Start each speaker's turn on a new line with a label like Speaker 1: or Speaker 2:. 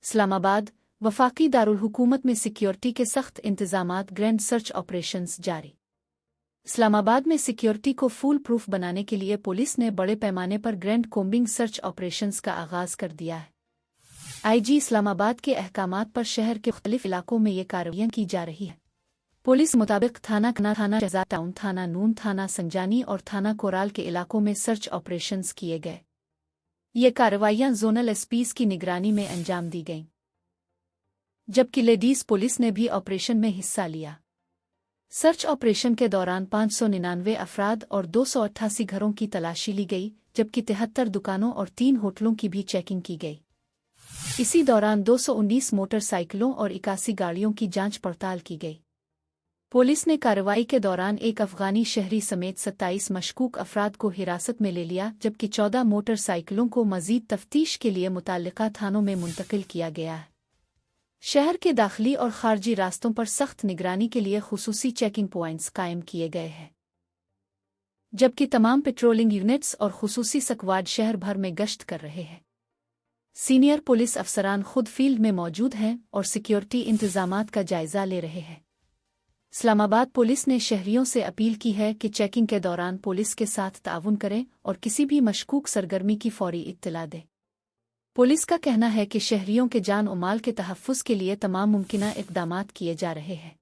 Speaker 1: इस्लामाबाद वफाकी दारुल हुकूमत में सिक्योरिटी के सख्त इंतजामात, ग्रैंड सर्च ऑपरेशंस जारी। इस्लामाबाद में सिक्योरिटी को फूल प्रूफ बनाने के लिए पुलिस ने बड़े पैमाने पर ग्रैंड कोम्बिंग सर्च ऑपरेशंस का आगाज कर दिया है। आईजी इस्लामाबाद के अहकामात पर शहर के मुख्तलिफ इलाकों में ये कार्रवाइयां की जा रही है। पुलिस मुताबिक थाना शहजाद टाउन, थाना नून, थाना संजानी और थाना कोराल के इलाकों में सर्च ऑपरेशंस किए गए। ये कार्रवाइयां जोनल एसपीज की निगरानी में अंजाम दी गईं, जबकि लेडीज पुलिस ने भी ऑपरेशन में हिस्सा लिया। सर्च ऑपरेशन के दौरान 599 अफराद और 288 घरों की तलाशी ली गई, जबकि 73 दुकानों और 3 होटलों की भी चेकिंग की गई। इसी दौरान 219 मोटरसाइकिलों और 81 गाड़ियों की जांच पड़ताल की गई। पुलिस ने कार्रवाई के दौरान एक अफगानी शहरी समेत 27 मशकूक अफराद को हिरासत में ले लिया, जबकि 14 मोटरसाइकिलों को मजीद तफ्तीश के लिए मुताल्लिका थानों में मुंतकिल किया गया है। शहर के दाखिली और खारजी रास्तों पर सख्त निगरानी के लिए खुसूसी चेकिंग पॉइंट्स कायम किए गए हैं, जबकि तमाम पेट्रोलिंग यूनिट्स और खुसूसी स्क्वाड शहर भर में गश्त कर रहे हैं। सीनियर पुलिस अफसरान खुद फील्ड में मौजूद हैं और सिक्योरिटी इंतजामात का जायजा ले रहे हैं। इस्लामाबाद पुलिस ने शहरियों से अपील की है कि चेकिंग के दौरान पुलिस के साथ ताउन करें और किसी भी मशकूक सरगर्मी की फौरी इत्तला दें। पुलिस का कहना है कि शहरियों के जान और माल के तहफ़्फ़ुज़ के लिए तमाम मुमकिना इक़दामात किए जा रहे हैं।